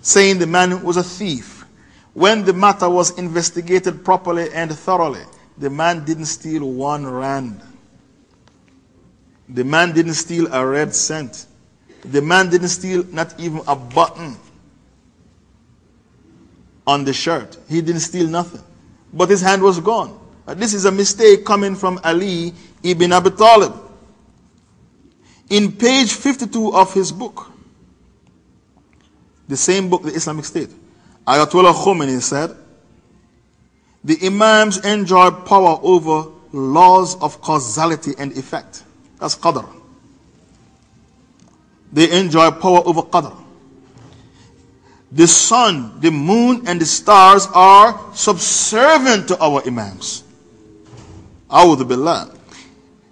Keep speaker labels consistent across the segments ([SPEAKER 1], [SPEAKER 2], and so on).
[SPEAKER 1] saying the man was a thief. When the matter was investigated properly and thoroughly, the man didn't steal 1 rand. The man didn't steal a red cent. The man didn't steal not even a button on the shirt. He didn't steal nothing. But his hand was gone. This is a mistake coming from Ali ibn Abi Talib. In page 52 of his book, the same book, The Islamic State, Ayatollah Khomeini said, the Imams enjoy power over laws of causality and effect. That's qadr. They enjoy power over qadr. The sun, the moon, and the stars are subservient to our Imams. A'udhu billah.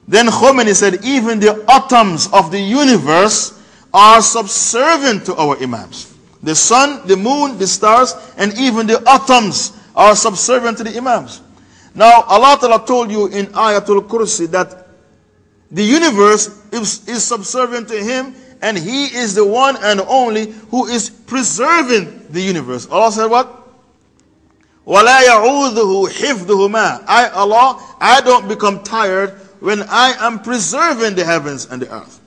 [SPEAKER 1] Then Khomeini said, even the atoms of the universe are subservient to our Imams. The sun, the moon, the stars, and even the atoms are subservient to the Imams. Now, Allah Ta'ala told you in Ayatul Kursi that the universe is subservient to Him, and He is the one and only who is preserving the universe. Allah said what? وَلَا يَعُوذُهُ حِفْظُهُمَا. I, Allah, I don't become tired when I am preserving the heavens and the earth.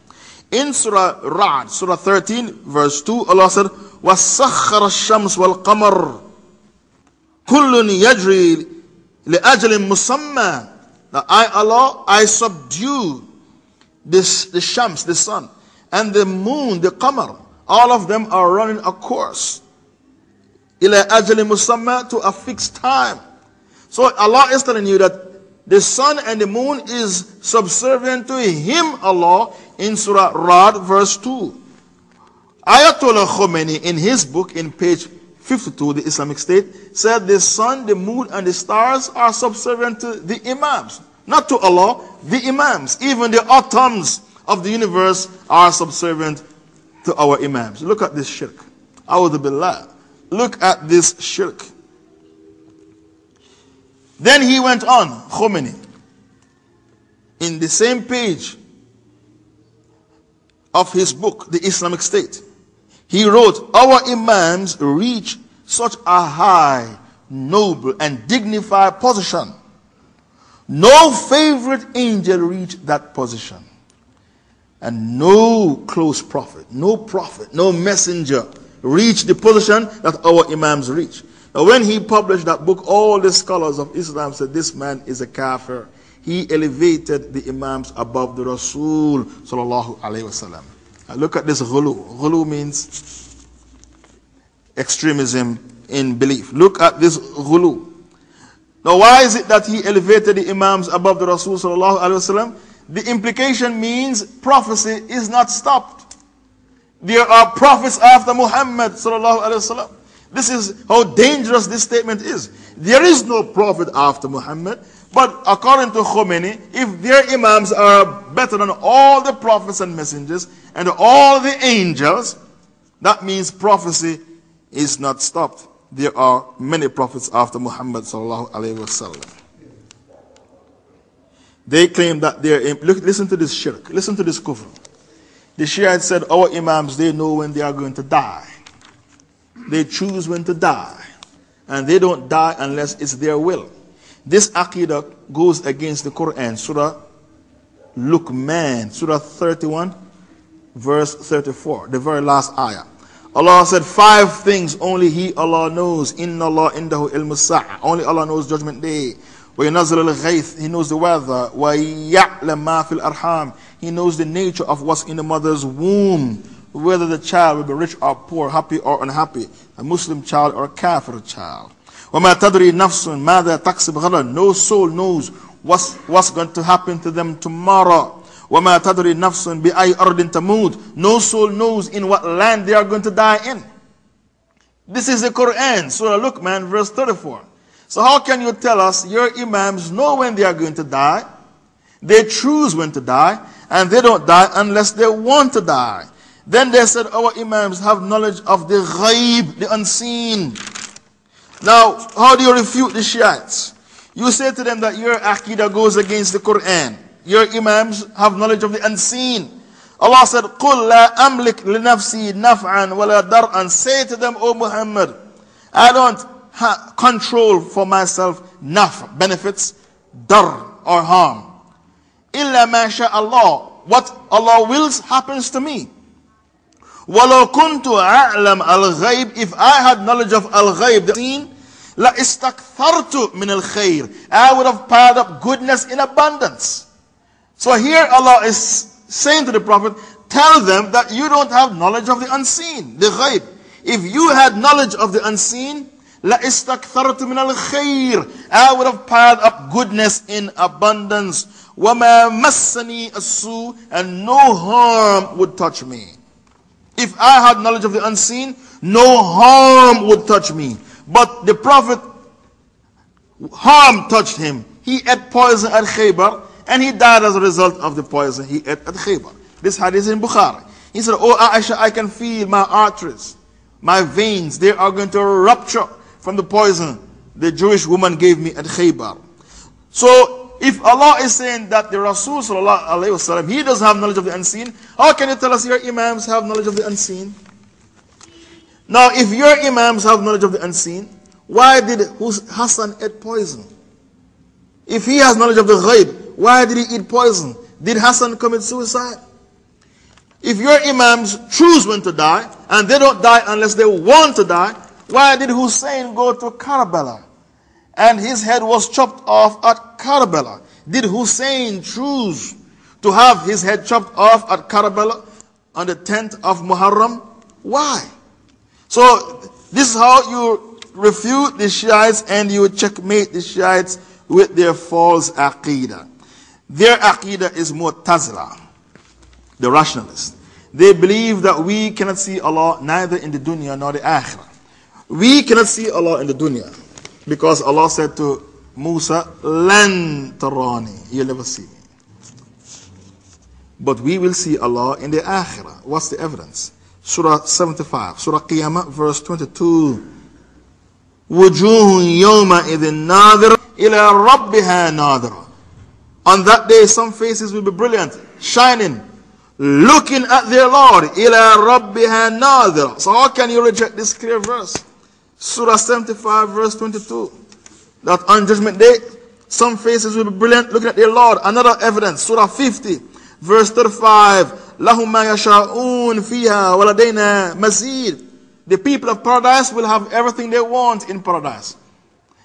[SPEAKER 1] In Surah Ra'd, Surah 13, verse 2, Allah said, وَسَخَّرَ الشَّمْسِ وَالْقَمَرِ كُلٌّ يَجْرِي لِأَجْلٍ مُسَمَّى. Now I, Allah, I subdue the Shams, the sun, and the moon, the Qamar. All of them are running a course. إِلَى أَجْلٍ مُسَمَّى, to a fixed time. So Allah is telling you that the sun and the moon is subservient to Him, Allah, in Surah Ra'd, verse 2. Ayatollah Khomeini, in his book, in page 52, The Islamic State, said the sun, the moon, and the stars are subservient to the Imams. Not to Allah, the Imams. Even the atoms of the universe are subservient to our Imams. Look at this shirk. A'udhu billah. Look at this shirk. Then he went on, Khomeini, in the same page of his book, The Islamic State. He wrote, our Imams reach such a high, noble, and dignified position. No favorite angel reached that position. And no close prophet, no messenger reached the position that our Imams reach. Now when he published that book, all the scholars of Islam said this man is a kafir. He elevated the Imams above the Rasul sallallahu alaihi wasallam. Look at this ghulu. Ghulu means extremism in belief. Look at this ghulu. Now why is it that he elevated the Imams above the Rasul sallallahu alaihi wasallam? The implication means prophecy is not stopped. There are prophets after Muhammad sallallahu alaihi wasallam. This is how dangerous this statement is. There is no prophet after Muhammad, but according to Khomeini, if their Imams are better than all the prophets and messengers and all the angels, that means prophecy is not stopped. There are many prophets after Muhammad sallallahu alaihi wasallam. They claim that listen to this shirk, listen to this kufr. The Shia said our Imams, they know when they are going to die. They choose when to die. And they don't die unless it's their will. This aqidah goes against the Quran. Surah Luqman, Surah 31, verse 34. The very last ayah. Allah said 5 things only He, Allah, knows. Inna Allah indahu ilmu sa'a. Only Allah knows Judgment Day. وَيَنَزِّلُ الْغَيْثِ. He knows the weather. وَيَعْلَمْ مَا فِي الْأَرْحَامِ. He knows the nature of what's in the mother's womb. Whether the child will be rich or poor, happy or unhappy, a Muslim child or a Kafir child. وَمَا تَدْرِي نَفْسٌ مَاذَا تَكْسِبُ غَدًا. No soul knows what's going to happen to them tomorrow. وَمَا تَدْرِي نَفْسٌ بِأَيْ أَرْضٍ تَمُوتُ. No soul knows in what land they are going to die in. This is the Quran, Surah Luqman, verse 34. So how can you tell us your Imams know when they are going to die? They choose when to die, and they don't die unless they want to die. Then they said our Imams have knowledge of the ghaib, the unseen. Now, how do you refute the Shiites? You say to them that your aqidah goes against the Quran. Your Imams have knowledge of the unseen. Allah said, قُلْ لَا أَمْلِكْ لِنَفْسِي نَفْعًا وَلَا دَرْءًا. Say to them, O Muhammad, I don't control for myself naf, benefits, dar, or harm. إِلَّا مَا شَاءَ اللَّهُ. What Allah wills happens to me. وَلَوْ كُنْتُ أَعْلَمْ الْغَيْبِ. If I had knowledge of al-ghayb, the seen, لَإِسْتَكْثَرْتُ مِنَ الْخَيْرِ. I would have piled up goodness in abundance. So here Allah is saying to the Prophet, tell them that you don't have knowledge of the unseen, the ghayb. If you had knowledge of the unseen, لَإِسْتَكْثَرْتُ مِنَ الْخَيْرِ. I would have piled up goodness in abundance. وَمَا مَسَّنِي السُّوءُ. And no harm would touch me. If I had knowledge of the unseen, no harm would touch me. But the Prophet, harm touched him. He ate poison at Khaybar, and he died as a result of the poison he ate at Khaybar. This hadith is in Bukhari. He said, Oh Aisha, I can feel my arteries, my veins, they are going to rupture from the poison the Jewish woman gave me at Khaybar. So, if Allah is saying that the Rasul sallallahu alayhi wasallam, he does have knowledge of the unseen, how can you tell us your Imams have knowledge of the unseen? Now, if your Imams have knowledge of the unseen, why did Hassan eat poison? If he has knowledge of the ghaib, why did he eat poison? Did Hassan commit suicide? If your Imams choose when to die, and they don't die unless they want to die, why did Hussein go to Karbala and his head was chopped off at Karbala? Did Hussein choose to have his head chopped off at Karbala on the 10th of Muharram? Why? So this is how you refute the Shiites and you checkmate the Shiites with their false aqidah. Their aqidah is Mu'tazila, the rationalists. They believe that we cannot see Allah neither in the dunya nor the akhirah. We cannot see Allah in the dunya because Allah said to Musa, Lan tarani, you'll never see me. But we will see Allah in the akhirah. What's the evidence? Surah 75, Surah Qiyamah, verse 22. وُجُوهٌ يَوْمَئِذٍ نَاظِرَةٌ إِلَىٰ رَبِّهَا نَاظِرَةٌ. On that day, some faces will be brilliant, shining, looking at their Lord. إِلَىٰ رَبِّهَا نَاظِرَةٌ. So how can you reject this clear verse? Surah 75, verse 22. That on Judgment Day, some faces will be brilliant, looking at their Lord. Another evidence, Surah 50, verse 35. لَهُمْ مَا يَشَاءُونَ فِيهَا وَلَدَيْنَا مَزِيدٌ. The people of paradise will have everything they want in paradise.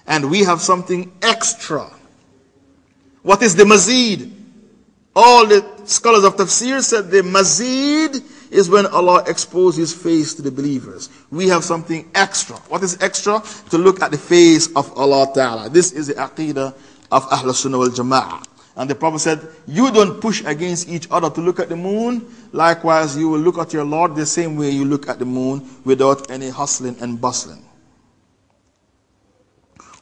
[SPEAKER 1] And we have something extra. What is the mazid? All the scholars of tafsir said the mazid is when Allah exposes his face to the believers. We have something extra. What is extra? To look at the face of Allah Ta'ala. This is the aqidah of Ahlul Sunnah wal Jama'ah. And the Prophet said, you don't push against each other to look at the moon. Likewise, you will look at your Lord the same way you look at the moon without any hustling and bustling.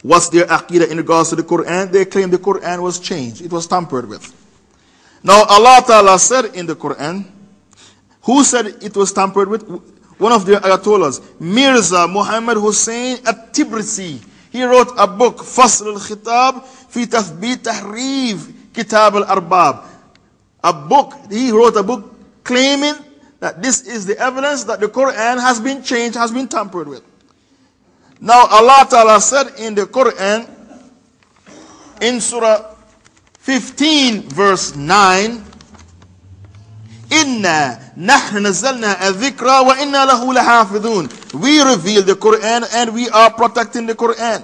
[SPEAKER 1] What's their aqidah in regards to the Quran? They claim the Quran was changed. It was tampered with. Now, Allah Ta'ala said in the Quran, who said it was tampered with? One of the ayatollahs, Mirza Muhammad Hussein at-Tibrisi. He wrote a book, Fasl al-Khitab fi Tathbit Tahrif Kitab al-Arbab. He wrote a book claiming that this is the evidence that the Quran has been changed, has been tampered with. Now Allah Ta'ala said in the Quran, in Surah 15 verse 9, Inna nahnu nazzalna adh-dhikra wa inna lahu lahafidhun. We reveal the Quran and we are protecting the Quran.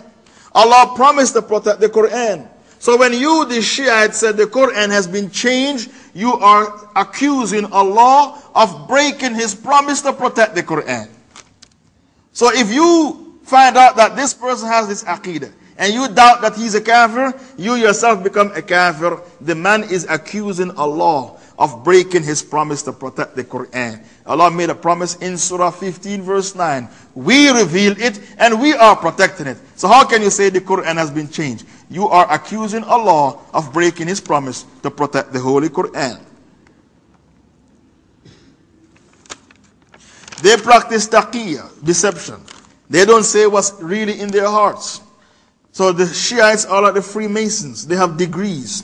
[SPEAKER 1] Allah promised to protect the Quran. So when you, the Shiites, said the Quran has been changed, you are accusing Allah of breaking his promise to protect the Quran. So if you find out that this person has this aqidah, and you doubt that he's a kafir, you yourself become a kafir. The man is accusing Allah of breaking his promise to protect the Quran. Allah made a promise in Surah 15 verse 9. We reveal it and we are protecting it. So how can you say the Quran has been changed? You are accusing Allah of breaking his promise to protect the Holy Quran. They practice taqiyya, deception. They don't say what's really in their hearts. So the Shiites are like the Freemasons. They have degrees.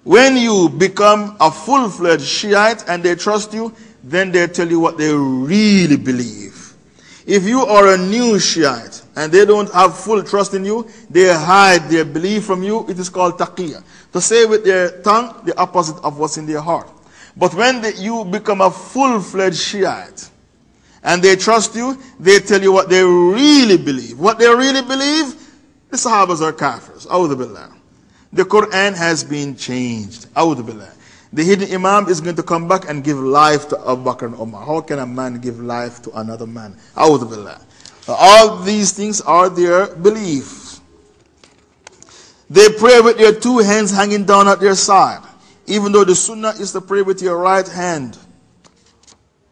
[SPEAKER 1] When you become a full-fledged Shiite and they trust you, then they tell you what they really believe. If you are a new Shiite and they don't have full trust in you, they hide their belief from you. It is called taqiyya. To say with their tongue the opposite of what's in their heart. But when you become a full-fledged Shiite and they trust you, they tell you what they really believe. What they really believe, the Sahabas are kafirs. A'udhu billah. The Quran has been changed. A'udhu billah. The hidden Imam is going to come back and give life to Abu Bakr and Umar. How can a man give life to another man? A'udhu billah. All these things are their beliefs. They pray with their two hands hanging down at their side. Even though the sunnah is to pray with your right hand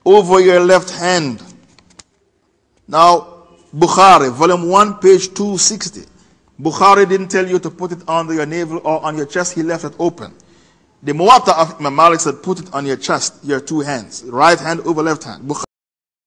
[SPEAKER 1] over your left hand. Now, Bukhari, volume 1, page 260. Bukhari didn't tell you to put it under your navel or on your chest. He left it open. The Muwatta of Imam Malik said put it on your chest, your two hands. Right hand over left hand. Bukhari.